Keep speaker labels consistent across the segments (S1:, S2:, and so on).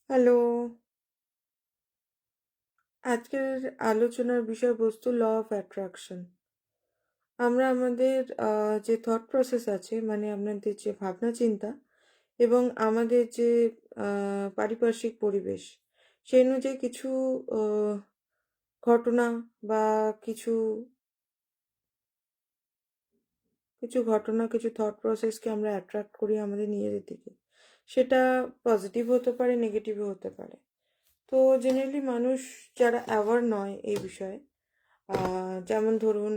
S1: Hello, আজকের আলোচনার বিষয়বস্তু ল অফ অ্যাট্রাকশন। আমরা আমাদের যে থট প্রসেস আছে, মানে আমাদের যে ভাবনা চিন্তা এবং আমাদের যে পারিপার্শ্বিক পরিবেশ, সেই অনুযায়ী কিছু ঘটনা বা কিছু কিছু ঘটনা, কিছু থট প্রসেসকে আমরা অ্যাট্রাক্ট করি আমাদের নিজেদের দিকে। সেটা পজিটিভ হতে পারে, নেগেটিভও হতে পারে। তো জেনারেলি মানুষ যারা অ্যাওয়ার নয় এই বিষয়ে, যেমন ধরুন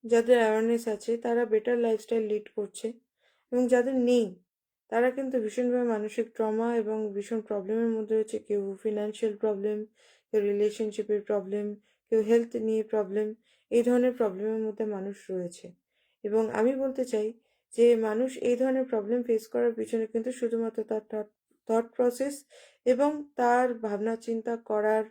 S1: যাদের অ্যাওয়ারনেস আছে তারা বেটার লাইফস্টাইল লিড করছে, এবং যাদের নেই তারা কিন্তু ভীষণভাবে মানসিক ট্রমা এবং ভীষণ প্রবলেমের মধ্যে রয়েছে। কেউ ফিনান্সিয়াল প্রবলেম, কেউ রিলেশনশিপের প্রবলেম, কেউ হেলথ নিয়ে প্রবলেম, এই ধরনের প্রবলেমের মধ্যে মানুষ রয়েছে। এবং আমি বলতে চাই যে মানুষ এই ধরনের প্রবলেম ফেস করার পিছনে কিন্তু শুধুমাত্র তার থট প্রসেস এবং তার ভাবনা চিন্তা করার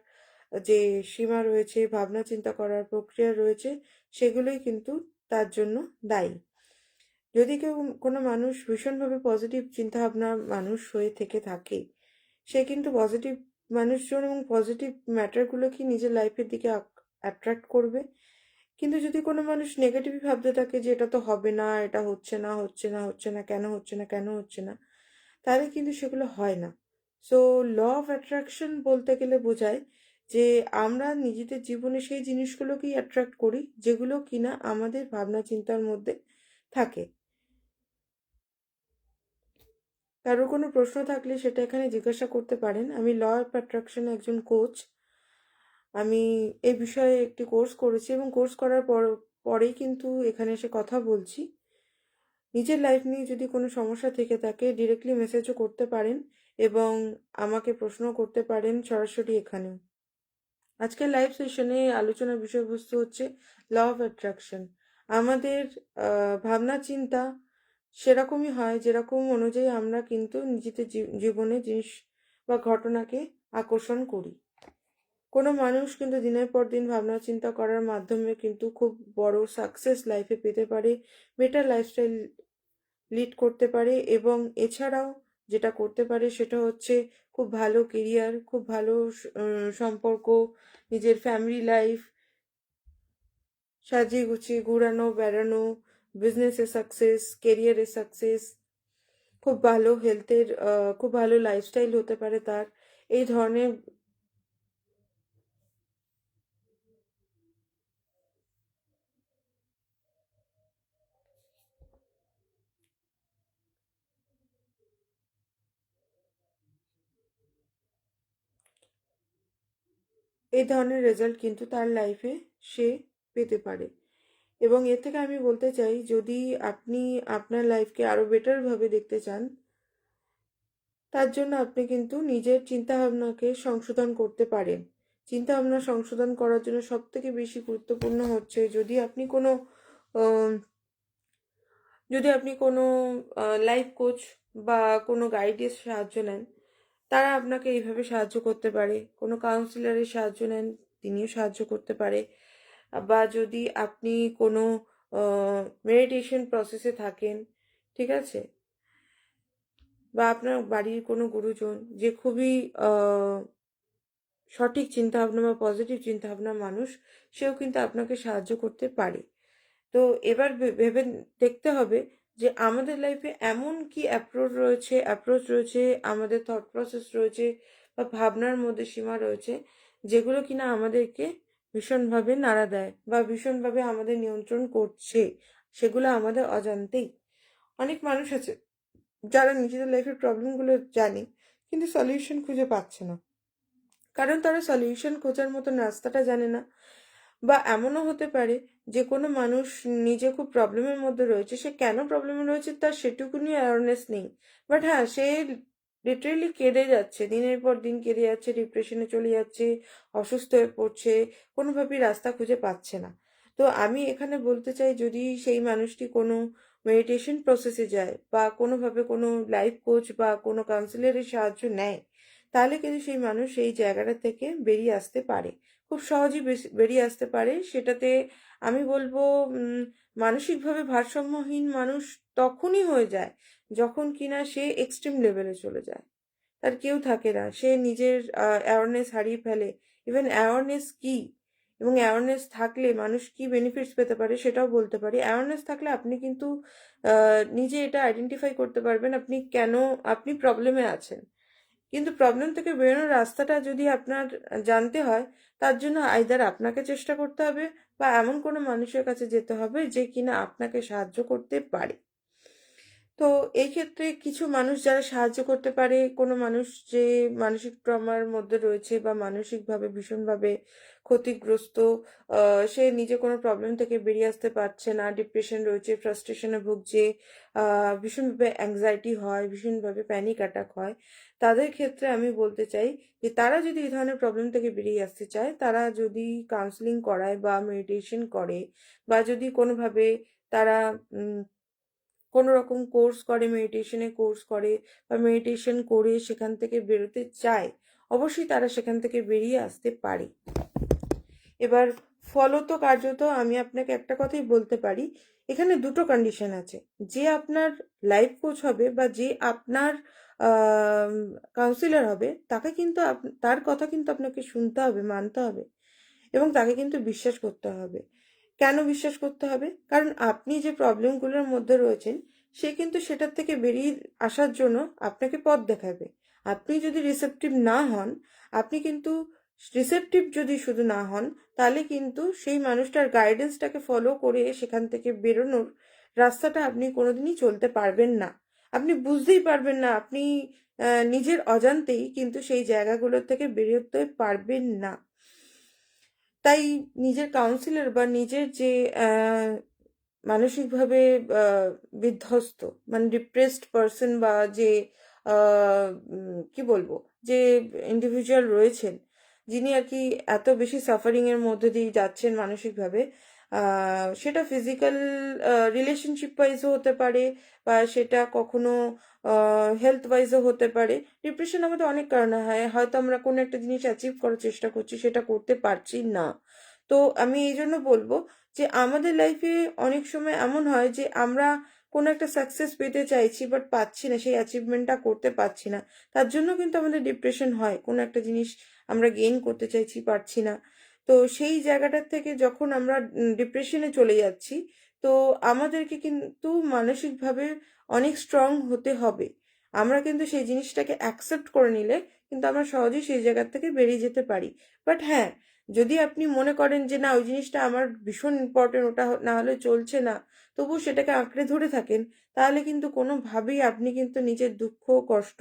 S1: যে সীমা রয়েছে, ভাবনা চিন্তা করার প্রক্রিয়া রয়েছে, সেগুলোই কিন্তু তার জন্য দায়ী। যদি কেউ কোনো মানুষ ভীষণভাবে পজিটিভ চিন্তাভাবনার মানুষ হয়ে থেকে থাকে, সে কিন্তু পজিটিভ মানুষজন এবং পজিটিভ ম্যাটারগুলোকে নিজের লাইফের দিকে অ্যাট্রাক্ট করবে। কিন্তু যদি কোনো মানুষ নেগেটিভই ভাবতে থাকে যে এটা তো হবে না, এটা হচ্ছে না, হচ্ছে না, হচ্ছে না, কেন হচ্ছে না, কেন হচ্ছে না, তাহলে কিন্তু সেগুলো হয় না। সো ল অফ অ্যাট্রাকশন বলতে গেলে বোঝায় যে আমরা নিজেদের জীবনে সেই জিনিসগুলোকেই অ্যাট্রাক্ট করি যেগুলো কিনা আমাদের ভাবনা চিন্তার মধ্যে থাকে। কারোর কোনো প্রশ্ন থাকলে সেটা এখানে জিজ্ঞাসা করতে পারেন। আমি ল অফ অ্যাট্রাকশন একজন কোচ। আমি এই বিষয়ে একটি কোর্স করেছি এবং কোর্স করার পরেই কিন্তু এখানে এসে কথা বলছি। নিজের লাইফ নিয়ে যদি কোনো সমস্যা থেকে থাকে ডিরেক্টলি মেসেজও করতে পারেন এবং আমাকে প্রশ্ন করতে পারেন সরাসরি এখানেও। আজকের লাইভ সেশনে আলোচনার বিষয়বস্তু হচ্ছে ল অফ অ্যাট্রাকশন। আমাদের ভাবনা চিন্তা সেরকমই হয় যেরকম অনুযায়ী আমরা কিন্তু নিজেদের জীবনে জিনিস বা ঘটনাকে আকর্ষণ করি। কোনো মানুষ কিন্তু দিনের পর দিন ভাবনা চিন্তা করার মাধ্যমে কিন্তু খুব বড় সাকসেস লাইফে পেতে পারে, বেটার লাইফস্টাইল লিড করতে পারে, এবং এছাড়াও যেটা করতে পারে সেটা হচ্ছে খুব ভালো কেরিয়ার, খুব ভালো সম্পর্ক, নিজের ফ্যামিলি লাইফ, সাজিয়ে গুছিয়ে ঘুরানো বেড়ানো, বিজনেসে সাকসেস, কেরিয়ারে সাকসেস, খুব ভালো হেলথের, খুব ভালো লাইফস্টাইল হতে পারে তার। এই ধরনের রেজাল্ট কিন্তু তার লাইফে সে পেতে পারে। এবং এর থেকে আমি বলতে চাই, যদি আপনি আপনার লাইফকে আরো বেটার ভাবে দেখতে চান, তার জন্য আপনি কিন্তু নিজের চিন্তাভাবনাকে সংশোধন করতে পারেন। চিন্তাভাবনা সংশোধন করার জন্য সবথেকে বেশি গুরুত্বপূর্ণ হচ্ছে আহ, যদি আপনি কোনো লাইফ কোচ বা কোনো গাইডের সাহায্য নেন, তারা আপনাকে এইভাবে সাহায্য করতে পারে। কোনো কাউন্সিলরের সাহায্য নেন, তিনিও সাহায্য করতে পারে। বা যদি আপনি কোনো মেডিটেশন প্রসেসে থাকেন, ঠিক আছে, বা আপনার বাড়ির কোনো গুরুজন যে খুবই সঠিক চিন্তাভাবনা বা পজিটিভ চিন্তাভাবনার মানুষ, সেও কিন্তু আপনাকে সাহায্য করতে পারে। তো এবার ভেবে দেখতে হবে যে আমাদের লাইফে এমন কি অ্যাপ্রোচ রয়েছে, আমাদের থট প্রসেস রয়েছে বা ভাবনার মধ্যে সীমা রয়েছে, যেগুলো কিনা আমাদেরকে ভীষণভাবে নাড়া দেয় বা ভীষণভাবে আমাদের নিয়ন্ত্রণ করছে, সেগুলো আমাদের অজান্তেই। অনেক মানুষ আছে যারা নিজেদের লাইফের প্রবলেমগুলো জানে কিন্তু সলিউশন খুঁজে পাচ্ছে না, কারণ তারা সলিউশন খোঁজার মতন রাস্তাটা জানে না। বা এমনও হতে পারে যে কোনো মানুষ নিজে খুব প্রবলেমের মধ্যে রয়েছে, সে কেন প্রবলেমে রয়েছে তার সেটুকুনি অ্যাওয়ারনেস নেই। বাট হ্যাঁ, সে লিটারেলি কেঁদে যাচ্ছে, দিনের পর দিন কেঁদে যাচ্ছে, ডিপ্রেশনে চলে যাচ্ছে, অসুস্থ হয়ে পড়ছে, কোনোভাবেই রাস্তা খুঁজে পাচ্ছে না। তো আমি এখানে বলতে চাই, যদি সেই মানুষটি কোনো মেডিটেশন প্রসেসে যায় বা কোনোভাবে কোনো লাইফ কোচ বা কোনো কাউন্সিলরের সাহায্য নেয়, তাহলে কিন্তু সেই মানুষ সেই জায়গাটা থেকে বেরিয়ে আসতে পারে, খুব সহজেই বেরিয়ে আসতে পারে। সেটাতে আমি বলবো মানসিকভাবে ভারসাম্যহীন মানুষ তখনই হয়ে যায় যখন কিনা সে এক্সট্রিম লেভেলে চলে যায়, তার কেউ থাকে না, সে নিজের অ্যাওয়ারনেস হারিয়ে ফেলে। ইভেন অ্যাওয়ারনেস কি এবং অ্যাওয়ারনেস থাকলে মানুষ কি বেনিফিটস পেতে পারে সেটাও বলতে পারি। অ্যাওয়ারনেস থাকলে আপনি কিন্তু নিজে এটা আইডেন্টিফাই করতে পারবেন আপনি কেন আপনি প্রবলেমে আছেন। কিন্তু প্রবলেম থেকে বেরোনোর রাস্তাটা যদি আপনার জানতে হয়, তার জন্য আইদার আপনাকে চেষ্টা করতে হবে বা এমন কোনো মানুষের কাছে যেতে হবে যে কিনা আপনাকে সাহায্য করতে পারে। তো এই ক্ষেত্রে কিছু মানুষ যারা সাহায্য করতে পারে, কোনো মানুষ যে মানসিক ট্রমার মধ্যে রয়েছে বা মানসিকভাবে ভীষণভাবে ক্ষতিগ্রস্ত, সে নিজে কোনো প্রবলেম থেকে বেরিয়ে আসতে পারছে না, ডিপ্রেশন রয়েছে, ফ্রাস্ট্রেশনে ভুগছে, ভীষণভাবে অ্যাংজাইটি হয়, ভীষণভাবে প্যানিক অ্যাটাক হয়, তাদের ক্ষেত্রে আমি বলতে চাই যে তারা যদি এই ধরনের প্রবলেম থেকে বেরিয়ে আসতে চায়, তারা যদি কাউন্সিলিং করায় বা মেডিটেশন করে বা যদি কোনোভাবে তারা কোনো রকম কোর্স করে, মেডিটেশনের কোর্স করে বা মেডিটেশন করে সেখান থেকে বেরোতে চায়, অবশ্যই তারা সেখান থেকে বেরিয়ে আসতে পারে। এবার ফলত কার্যত আমি আপনাকে একটা কথাই বলতে পারি, এখানে দুটো কন্ডিশন আছে। যে আপনার লাইফ কোচ হবে বা যে আপনার কাউন্সিলর হবে, তাকে কিন্তু তার কথা কিন্তু আপনাকে শুনতে হবে, মানতে হবে এবং তাকে কিন্তু বিশ্বাস করতে হবে। কেন বিশ্বাস করতে হবে? কারণ আপনি যে প্রবলেমগুলোর মধ্যে রয়েছেন, সে কিন্তু সেটার থেকে বেরিয়ে আসার জন্য আপনাকে পথ দেখাবে। আপনি যদি রিসেপটিভ না হন, আপনি কিন্তু রিসেপটিভ যদি শুধু না হন, তাহলে কিন্তু সেই মানুষটার গাইডেন্সটাকে ফলো করে সেখান থেকে বেরোনোর রাস্তাটা আপনি কোনোদিনই চলতে পারবেন না। আপনি বুঝতেই পারবেন না, আপনি নিজের অজান্তেই কিন্তু সেই জায়গাগুলোর থেকে বেরোতে পারবেন না। তাই নিজের কাউন্সিলর বা নিজের যে মানসিকভাবে বিধ্বস্ত, মানে ডিপ্রেসড পার্সন বা যে কি বলবো, যে ইন্ডিভিজুয়াল রয়েছেন, যিনি আর কি এত বেশি সাফারিংয়ের মধ্যে দিয়ে যাচ্ছেন মানসিকভাবে, সেটা ফিজিক্যাল রিলেশনশিপ ওয়াইজও হতে পারে বা সেটা কখনো হেলথ ওয়াইজও হতে পারে। ডিপ্রেশন আমাদের অনেক কারণে হয়, হয়তো আমরা কোনো একটা জিনিস অ্যাচিভ করার চেষ্টা করছি, সেটা করতে পারছি না। তো আমি এই জন্য বলবো যে আমাদের লাইফে অনেক সময় এমন হয় যে আমরা কোনো একটা সাকসেস পেতে চাইছি বাট পাচ্ছি না, সেই অ্যাচিভমেন্টটা করতে পারছি না, তার জন্য কিন্তু আমাদের ডিপ্রেশন হয়। কোনো একটা জিনিস আমরা গেইন করতে চাইছি, পারছি না, তো সেই জায়গাটার থেকে যখন আমরা ডিপ্রেশনে চলে যাচ্ছি, তো আমাদেরকে কিন্তু মানসিকভাবে অনেক স্ট্রং হতে হবে। আমরা কিন্তু সেই জিনিসটাকে অ্যাকসেপ্ট করে নিলে কিন্তু আমরা সহজেই সেই জায়গার থেকে বেরিয়ে যেতে পারি। বাট হ্যাঁ, যদি আপনি মনে করেন যে না, ওই জিনিসটা আমার ভীষণ ইম্পর্টেন্ট, ওটা না হলে চলছে না, তবুও সেটাকে আঁকড়ে ধরে থাকেন, তাহলে কিন্তু কোনোভাবেই আপনি কিন্তু নিজের দুঃখ, কষ্ট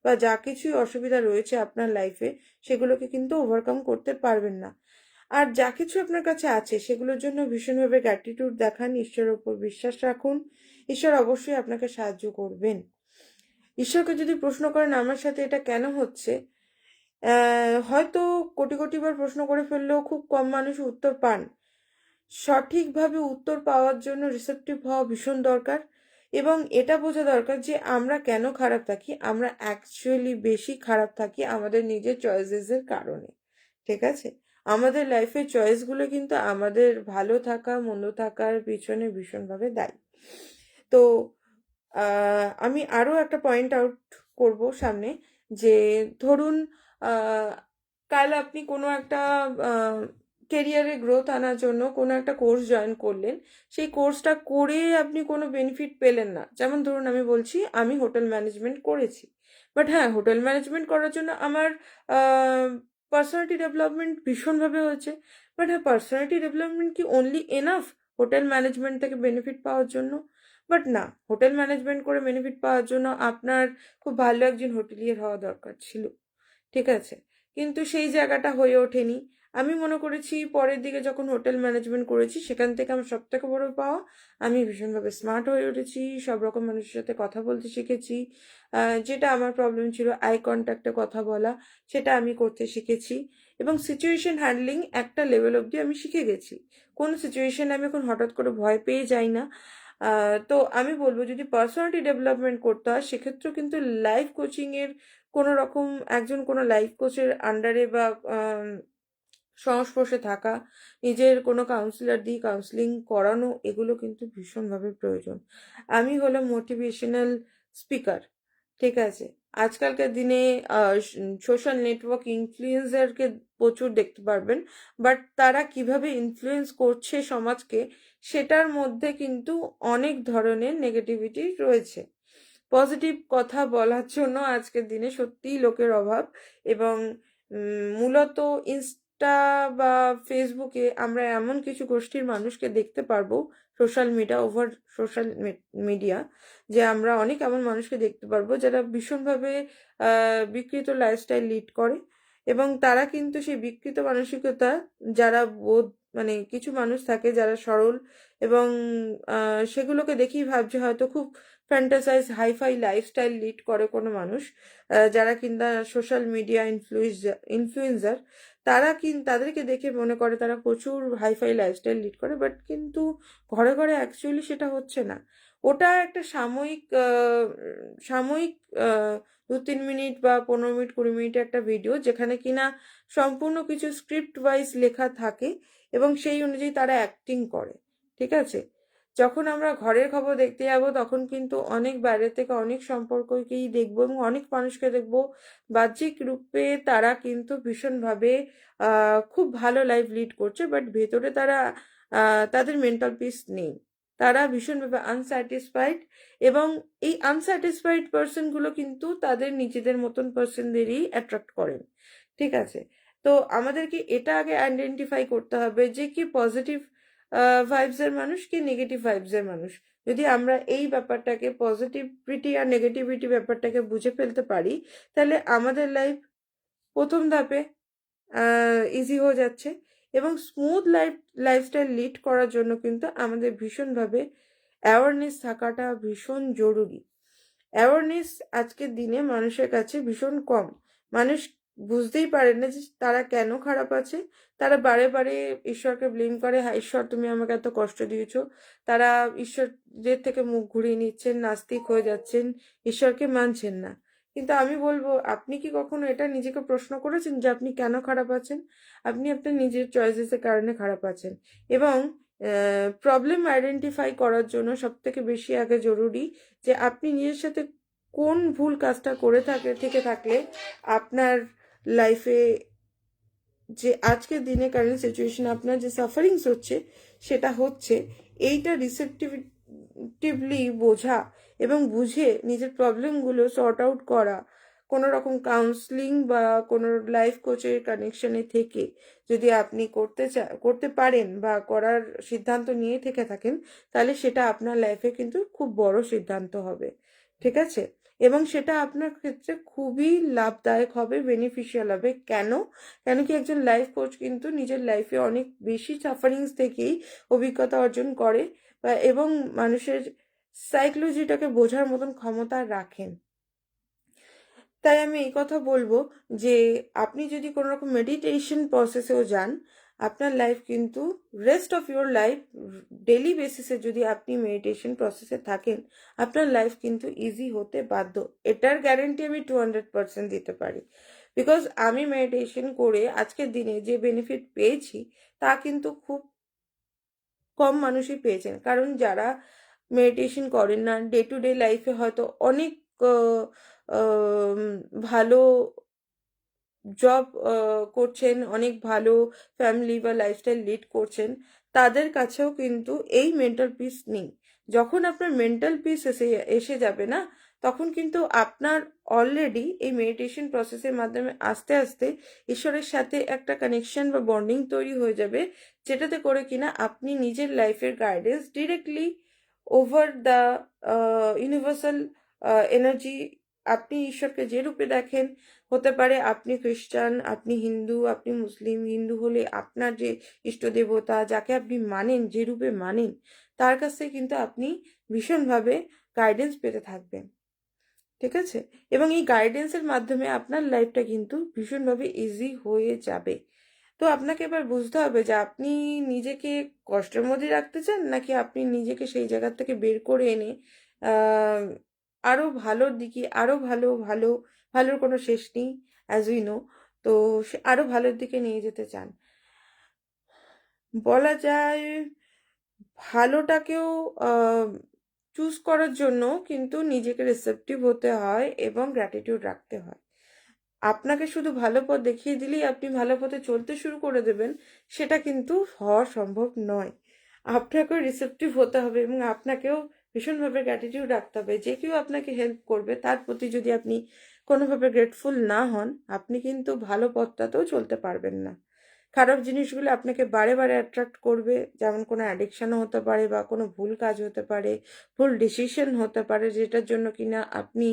S1: বা যা কিছুই অসুবিধা রয়েছে আপনার লাইফে, সেগুলোকে কিন্তু ওভারকাম করতে পারবেন না। আর যা কিছু আপনার কাছে আছে সেগুলোর জন্য ভীষণভাবে গ্র্যাটিটিউড দেখান, ঈশ্বরের উপর বিশ্বাস রাখুন, ঈশ্বর অবশ্যই আপনাকে সাহায্য করবেন। ঈশ্বরকে যদি প্রশ্ন করেন আমার সাথে এটা কেন হচ্ছে, হয়তো কোটি কোটি বার প্রশ্ন করে ফেললেও খুব কম মানুষ উত্তর পান। সঠিকভাবে উত্তর পাওয়ার জন্য রিসেপটিভ হওয়া ভীষণ দরকার এবং এটা বোঝা দরকার যে আমরা কেন খারাপ থাকি। আমরা অ্যাকচুয়ালি বেশি খারাপ থাকি আমাদের নিজের চয়েসেসের কারণে। ঠিক আছে? আমাদের লাইফের চয়েসগুলো কিন্তু আমাদের ভালো থাকা মন্দ থাকার পিছনে ভীষণভাবে দায়ী। তো আমি আরও একটা পয়েন্ট আউট করব সামনে, যে ধরুন কাল আপনি কোনো একটা কেরিয়ারে গ্রোথ আনার জন্য কোনো একটা কোর্স জয়েন করলেন, সেই কোর্সটা করে আপনি কোনো বেনিফিট পেলেন না। যেমন ধরুন আমি বলছি, আমি হোটেল ম্যানেজমেন্ট করেছি, বাট হ্যাঁ, হোটেল ম্যানেজমেন্ট করার জন্য আমার পার্সোনালিটি ডেভেলপমেন্ট ভীষণভাবে হয়েছে। বাট হ্যাঁ, পার্সোনালিটি ডেভেলপমেন্ট কি অনলি এনাফ হোটেল ম্যানেজমেন্ট থেকে বেনিফিট পাওয়ার জন্য? বাট না, হোটেল ম্যানেজমেন্ট করে বেনিফিট পাওয়ার জন্য আপনার খুব ভালো একজন হোটেলিয়ার হওয়া দরকার ছিল, ঠিক আছে? কিন্তু সেই জায়গাটা হয়ে ওঠেনি। আমি মনে করেছি পরের দিকে যখন হোটেল ম্যানেজমেন্ট করেছি সেখান থেকে আমার সব থেকে বড় পাওয়া, আমি ভীষণভাবে স্মার্ট হয়ে উঠেছি, সব রকম মানুষের সাথে কথা বলতে শিখেছি। যেটা আমার প্রবলেম ছিল আই কন্ট্যাক্টে কথা বলা, সেটা আমি করতে শিখেছি। এবং সিচুয়েশন হ্যান্ডলিং একটা লেভেল অবধি আমি শিখে গেছি। কোন সিচুয়েশনে আমি এখন হঠাৎ করে ভয় পেয়ে যাই না। তো আমি বলবো যদি পার্সোনালিটি ডেভেলপমেন্ট করতে হয় সেক্ষেত্রেও কিন্তু লাইফ কোচিংয়ের কোনো রকম একজন কোনো লাইফ কোচের আন্ডারে বা সংস্পর্শে থাকা, নিজের কোনো কাউন্সিলর দিয়ে কাউন্সিলিং করানো, এগুলো কিন্তু ভীষণভাবে প্রয়োজন। আমি হলাম মোটিভেশনাল স্পিকার, ঠিক আছে? আজকালকার দিনে সোশ্যাল নেটওয়ার্ক ইনফ্লুয়েন্সারকে প্রচুর দেখতে পারবেন, বাট তারা কিভাবে ইনফ্লুয়েন্স করছে সমাজকে সেটার মধ্যে কিন্তু অনেক ধরনের নেগেটিভিটি রয়েছে। পজিটিভ কথা বলার জন্য আজকের দিনে সত্যিই লোকের অভাব। এবং মূলত ইনস্টা বা ফেসবুকে আমরা এমন কিছু গোষ্ঠীর মানুষকে দেখতে পারবো, সোশ্যাল মিডিয়া, যে আমরা অনেক এমন মানুষকে দেখতে পারবো যারা ভীষণভাবে বিকৃত লাইফস্টাইল লিড করে। এবং তারা কিন্তু সেই বিকৃত মানসিকতা, যারা মানে কিছু মানুষ থাকে যারা সরল এবং সেগুলোকে দেখেই ভাবছে হয়তো খুব ফ্যান্টাসাইজ হাইফাই লাইফস্টাইল লিড করে কোনো মানুষ, যারা কিনা সোশ্যাল মিডিয়া ইনফ্লুয়েন্সার, তাদেরকে দেখে মনে করে তারা প্রচুর হাইফাই লাইফস্টাইল লিড করে, বাট কিন্তু ঘরে ঘরে অ্যাকচুয়ালি সেটা হচ্ছে না। ওটা একটা সাময়িক 2-3 মিনিট বা 15 মিনিট 20 মিনিটের একটা ভিডিও, যেখানে কিনা সম্পূর্ণ কিছু স্ক্রিপ্ট ওয়াইজ লেখা থাকে এবং সেই অনুযায়ী তারা অ্যাক্টিং করে, ঠিক আছে? যখন আমরা ঘরের খবর দেখতে যাব তখন কিন্তু অনেক বাইরে থেকে অনেক সম্পর্ককেই দেখবো এবং অনেক মানুষকে দেখবো বাহ্যিক রূপে তারা কিন্তু ভীষণভাবে খুব ভালো লাইফ লিড করছে, বাট ভেতরে তারা তাদের মেন্টাল পিস নেই। তারা ভীষণভাবে আনস্যাটিসফাইড এবং এই আনস্যাটিসফাইড পার্সনগুলো কিন্তু তাদের নিজেদের মতন পার্সনদেরই অ্যাট্রাক্ট করেন, ঠিক আছে? তো আমাদেরকে এটা আগে আইডেন্টিফাই করতে হবে যে কি পজিটিভ ভাইবসের মানুষ, কি নেগেটিভ ভাইবসের মানুষ। যদি আমরা এই ব্যাপারটাকে পজিটিভিটি আর নেগেটিভিটি ব্যাপারটাকে বুঝে ফেলতে পারি, তাহলে আমাদের লাইফ প্রথম ধাপে ইজি হয়ে যাচ্ছে। এবং স্মুথ লাইফস্টাইল লিড করার জন্য কিন্তু আমাদের ভীষণভাবে অ্যাওয়ারনেস থাকাটা ভীষণ জরুরি। অ্যাওয়ারনেস আজকের দিনে মানুষের কাছে ভীষণ কম। মানুষ বুঝতেই পারে না যে তারা কেন খারাপ আছে। তারা বারে বারে ঈশ্বরকে ব্লেম করে, হ্যাঁ ঈশ্বর তুমি আমাকে এত কষ্ট দিয়েছো। তারা ঈশ্বরের থেকে মুখ ঘুরিয়ে নিচ্ছেন, নাস্তিক হয়ে যাচ্ছেন, ঈশ্বরকে মানছেন না। কিন্তু আমি বলবো, আপনি কি কখনো এটা নিজেকে প্রশ্ন করেছেন যে আপনি কেন খারাপ আছেন? আপনি আপনার নিজের চয়েসেসের কারণে খারাপ আছেন। এবং প্রবলেম আইডেন্টিফাই করার জন্য সব থেকে বেশি আগে জরুরি যে আপনি নিজের সাথে কোন ভুল কাজটা করে থেকে থাকলে আপনার লাইফে যে আজকের দিনে কারেন্ট সিচুয়েশন আপনার যে সাফারিংস হচ্ছে সেটা হচ্ছে, এইটা রিসেপটিভলি বোঝা এবং বুঝে নিজের প্রবলেমগুলো সর্ট আউট করা, কোনো রকম কাউন্সিলিং বা কোনো লাইফ কোচের কানেকশনে থেকে যদি আপনি করতে পারেন বা করার সিদ্ধান্ত নিয়ে থেকে থাকেন, তাহলে সেটা আপনার লাইফে কিন্তু খুব বড় সিদ্ধান্ত হবে, ঠিক আছে? এবং সেটা আপনার ক্ষেত্রে খুবই লাভদায়ক হবে, বেনিফিশিয়াল হবে। কেন? কেন কি একজন লাইফ কোচ কিন্তু নিজের লাইফে অনেক বেশি সাফারিংস থেকেই অভিজ্ঞতা অর্জন করে এবং মানুষের সাইকোলজিটাকে বোঝার মতন ক্ষমতা রাখেন। তাই আমি এই কথা বলবো যে আপনি যদি কোনো রকম মেডিটেশন প্রসেসেও যান, আপনার লাইফ কিন্তু rest of your life daily বেসিসে যদি আপনি মেডিটেশন প্রসেসে থাকেন, আপনার লাইফ কিন্তু ইজি হতে বাধ্য। এটার গ্যারেন্টি আমি 200% দিতে পারি। বিকজ আমি মেডিটেশন করে আজকের দিনে যে বেনিফিট পেয়েছি তা কিন্তু খুব কম মানুষই পেয়েছেন। কারণ যারা মেডিটেশন করেন না, ডে টু ডে লাইফে হয়তো অনেক ভালো জব করছেন, অনেক ভালো ফ্যামিলি বা লাইফস্টাইল লিড করছেন, তাদের কাছেও কিন্তু এই মেন্টাল পিস নেই। যখন আপনার মেন্টাল পিস এসে যাবে না, তখন কিন্তু আপনার অলরেডি এই মেডিটেশন প্রসেসের মাধ্যমে আস্তে আস্তে ঈশ্বরের সাথে একটা কানেকশন বা বন্ডিং তৈরি হয়ে যাবে, যেটাতে করে কিনা আপনি নিজের লাইফের guidance directly over the universal energy, আপনি ঈশ্বরকে যে রূপে দেখেন, হতে পারে আপনি খ্রিস্টান, আপনি হিন্দু, আপনি মুসলিম, হিন্দু হলে আপনার যে ইষ্ট দেবতা যাকে আপনি মানেন, যে রূপে মানেন, তার কাছ থেকে কিন্তু আপনি ভীষণভাবে গাইডেন্স পেতে থাকবেন। ঠিক আছে? এবং এই গাইডেন্সের মাধ্যমে আপনার লাইফটা কিন্তু ভীষণভাবে ইজি হয়ে যাবে। তো আপনাকে এবার বুঝতে হবে যে আপনি নিজেকে কষ্টের মধ্যে রাখতে চান, নাকি আপনি নিজেকে সেই জায়গার থেকে বের করে এনে আহ, আরো ভালোর দিকে, আরো ভালো ভালো, ভালোর কোনো শেষ নেই, অ্যাজ উই নো। তো আরো ভালোর দিকে নিয়ে যেতে চান। বলা যায় ভালোটাকেও চুজ করার জন্য কিন্তু নিজেকে রিসেপটিভ হতে হয় এবং গ্র্যাটিটিউড রাখতে হয়। আপনাকে শুধু ভালো পথ দেখিয়ে দিলেই আপনি ভালো পথে চলতে শুরু করে দেবেন, সেটা কিন্তু হওয়া সম্ভব নয়। আপনাকেও রিসেপটিভ হতে হবে এবং আপনাকেও ভীষণভাবে গ্র্যাটিটিউড রাখতে হবে। যে কেউ আপনাকে হেল্প করবে তার প্রতি যদি আপনি কোনোভাবে গ্রেটফুল না হন, আপনি কিন্তু ভালো পথটাতেও চলতে পারবেন না। খারাপ জিনিসগুলো আপনাকে বারে বারে অ্যাট্রাক্ট করবে, যেমন কোনো অ্যাডিকশানও হতে পারে বা কোনো ভুল কাজ হতে পারে, ভুল ডিসিশন হতে পারে, যেটার জন্য কিনা আপনি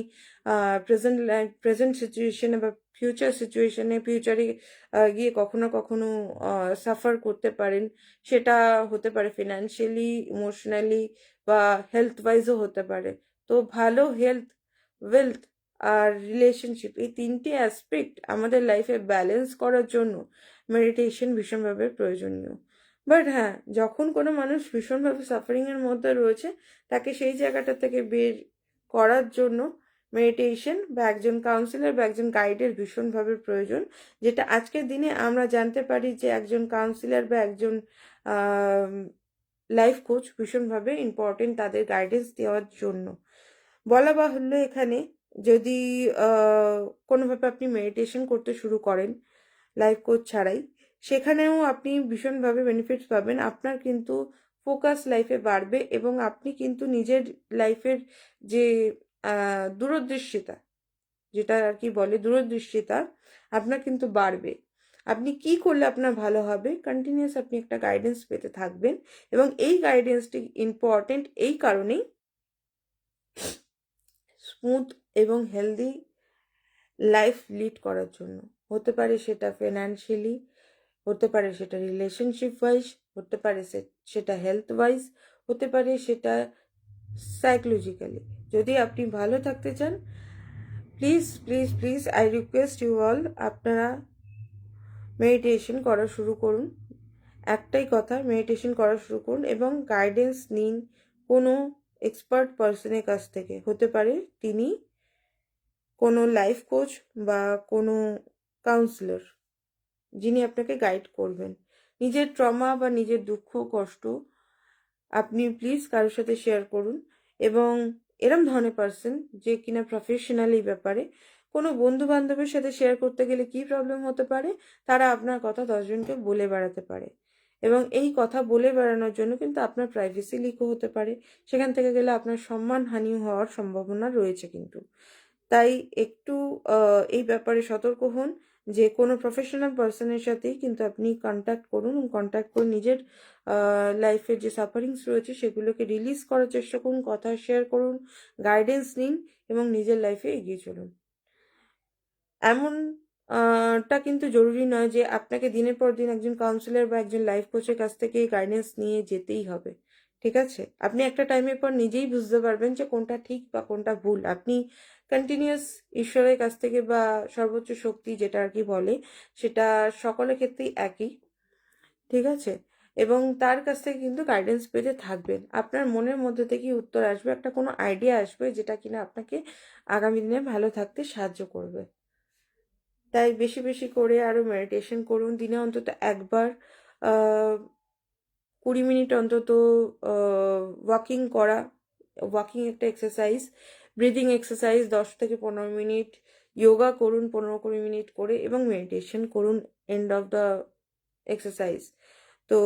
S1: প্রেজেন্ট সিচুয়েশনে বা ফিউচার সিচুয়েশনে, ফিউচারে গিয়ে কখনো কখনো সাফার করতে পারেন। সেটা হতে পারে ফিনান্সিয়ালি, ইমোশনালি বা হেলথ ওয়াইজও হতে পারে। তো ভালো হেলথ, ওয়েলথ আর রিলেশনশিপ, এই তিনটি অ্যাসপেক্ট আমাদের লাইফে ব্যালেন্স করার জন্য মেডিটেশন ভীষণভাবে প্রয়োজনীয়। বাট হ্যাঁ, যখন কোনো মানুষ ভীষণভাবে সাফারিংয়ের মধ্যে রয়েছে, তাকে সেই জায়গাটা থেকে বের করার জন্য মেডিটেশন বা একজন কাউন্সিলর বা একজন গাইডের ভীষণভাবে প্রয়োজন। যেটা আজকের দিনে আমরা জানতে পারি যে একজন কাউন্সিলর বা একজন লাইফ কোচ ভীষণভাবে ইম্পর্টেন্ট তাদের গাইডেন্স দেওয়ার জন্য। বলা বাহুল্য এখানে, যদি কোনোভাবে আপনি মেডিটেশন করতে শুরু করেন লাইফ কোচ ছাড়াই, সেখানেও আপনি ভীষণভাবে বেনিফিটস পাবেন। আপনার কিন্তু ফোকাস লাইফে বাড়বে এবং আপনি কিন্তু নিজের লাইফের যে দূরদৃষ্টিতা, যেটা আর কি বলে দূরদৃষ্টিতা, আপনার কিন্তু বাড়বে। আপনি কি করলে আপনার ভালো হবে, কন্টিনিউয়াস আপনি একটা গাইডেন্স পেতে থাকবেন। এবং এই গাইডেন্সটি ইম্পর্টেন্ট এই কারণেই, স্মুথ এবং হেলদি লাইফ লিড করার জন্য। হতে পারে সেটা ফিনান্সিয়ালি, হতে পারে সেটা রিলেশনশিপ ওয়াইজ, হতে পারে সেটা হেলথ ওয়াইজ, হতে পারে সেটা সাইকোলজিক্যালি। যদি আপনি ভালো থাকতে চান, please please please I request you all, আপনারা মেডিটেশন করা শুরু করুন। একটাই কথা, মেডিটেশন করা শুরু করুন এবং গাইডেন্স নিন কোনো এক্সপার্ট পার্সনের কাছ থেকে। হতে পারে তিনি কোনো লাইফ কোচ বা কোনো কাউন্সিলর, যিনি আপনাকে গাইড করবেন। নিজের ট্রমা বা নিজের দুঃখ কষ্ট আপনি প্লিজ কারোর সাথে শেয়ার করুন। এবং এরম ধরনের পার্সন যে কিনা প্রফেশনাল এই ব্যাপারে, কোনো বন্ধু বান্ধবের সাথে শেয়ার করতে গেলে কি প্রবলেম হতে পারে, তারা আপনার কথা 10 জনকে বলে বেড়াতে পারে। এবং এই কথা বলে বেড়ানোর জন্য কিন্তু আপনার প্রাইভেসি লিকও হতে পারে। সেখান থেকে গেলে আপনার সম্মানহানি হওয়ার সম্ভাবনা রয়েছে কিন্তু। তাই একটু এই ব্যাপারে সতর্ক হন যে কোনো প্রফেশনাল পার্সনের সাথেই কিন্তু আপনি কন্ট্যাক্ট করুন। কন্ট্যাক্ট করে নিজের লাইফের যে সাফারিংস রয়েছে সেগুলোকে রিলিজ করার চেষ্টা করুন, কথা শেয়ার করুন, গাইডেন্স নিন এবং নিজের লাইফে এগিয়ে চলুন। এমন টা কিন্তু জরুরি নয় যে আপনাকে দিনের পর দিন একজন কাউন্সিলর বা একজন লাইফ কোচের কাছ থেকে গাইডেন্স নিয়ে যেতেই হবে। ঠিক আছে? আপনি একটা টাইমের পর নিজেই বুঝতে পারবেন যে কোনটা ঠিক বা কোনটা ভুল। আপনি কন্টিনিউয়াস ঈশ্বরের কাছ থেকে বা সর্বোচ্চ শক্তি যেটা আর কি বলে, সেটা সকলের ক্ষেত্রেই একই। ঠিক আছে? এবং তার কাছ থেকে কিন্তু গাইডেন্স পেতে থাকবেন। আপনার মনের মধ্যে থেকেই উত্তর আসবে, একটা কোনো আইডিয়া আসবে যেটা কিনা আপনাকে আগামী দিনে ভালো থাকতে সাহায্য করবে। তাই বেশি বেশি করে আরও মেডিটেশন করুন। দিনে অন্তত একবার 20 মিনিট অন্তত ওয়াকিং করা। ওয়াকিং একটা এক্সারসাইজ। ব্রিদিং এক্সারসাইজ 10 থেকে 15 মিনিট। যোগা করুন 15-20 মিনিট করে এবং মেডিটেশন করুন এন্ড অফ দ্য এক্সারসাইজ। তো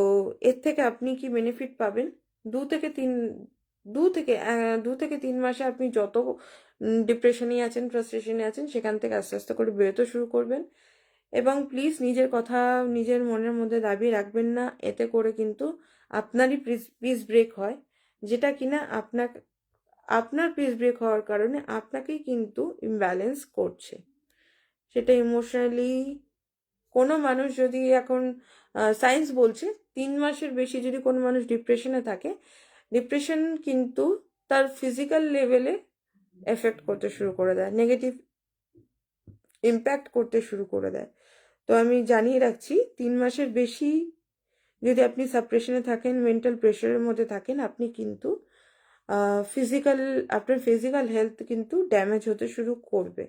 S1: এর থেকে আপনি কি বেনিফিট পাবেন? 2 থেকে 3 2 থেকে 3 মাসে আপনি যত ডিপ্রেশনে আছেন, ফ্রাস্ট্রেশনে আছেন, সেখান থেকে আস্তে আস্তে করে বেরোতে শুরু করবেন। এবং প্লিজ নিজের কথা নিজের মনের মধ্যে দাবি রাখবেন না, এতে করে কিন্তু আপনারই পিস ব্রেক হয়, যেটা কিনা আপনার পিস ব্রেক হওয়ার কারণে আপনাকেই কিন্তু ইমব্যালেন্স করছে। সেটা ইমোশনালি কোনো মানুষ যদি এখন সায়েন্স বলছে 3 মাসের বেশি যদি কোনো মানুষ ডিপ্রেশনে থাকে, ডিপ্রেশন কিন্তু তার ফিজিক্যাল লেভেলে এফেক্ট করতে শুরু করে দেয়, নেগেটিভ ইম্প্যাক্ট করতে শুরু করে দেয়। তো আমি জানিয়ে রাখছি, 3 মাসের বেশি যদি আপনি সাপ্রেশনে থাকেন, মেন্টাল প্রেশারের মধ্যে থাকেন, আপনি কিন্তু আপনার ফিজিক্যাল হেলথ কিন্তু ড্যামেজ হতে শুরু করবে।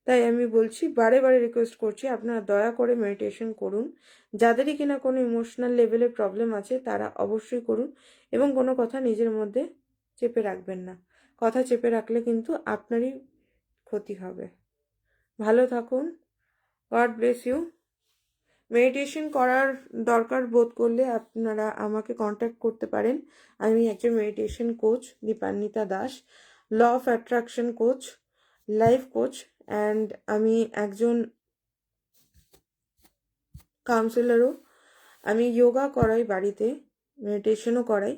S1: তাই আমি বলছি, বারে বারে রিকোয়েস্ট করছি, আপনারা দয়া করে মেডিটেশন করুন। যাদেরই কিনা কোনো ইমোশনাল লেভেলের প্রবলেম আছে তারা অবশ্যই করুন, এবং কোনো কথা নিজের মধ্যে চেপে রাখবেন না। কথা চেপে রাখলে কিন্তু আপনারই ক্ষতি হবে। ভালো থাকুন। God bless you. মেডিটেশন করার দরকার বোধ করলে আপনারা আমাকে কন্ট্যাক্ট করতে পারেন। আমি একজন meditation coach, Dipanwita Das, law of attraction coach, life coach, and আমি একজন কাউন্সিলরও। আমি যোগা করাই বাড়িতে, মেডিটেশনও করাই।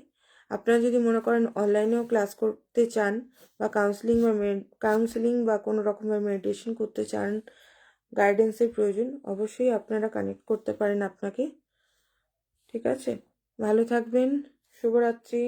S1: আপনারা যদি মনে করেন অনলাইনেও ক্লাস করতে চান, বা কাউন্সিলিং বা কোনো রকমের মেডিটেশন করতে চান, গাইডেন্সের প্রয়োজন, অবশ্যই আপনারা কানেক্ট করতে পারেন আপনাকে। ঠিক আছে, ভালো থাকবেন। শুভরাত্রি।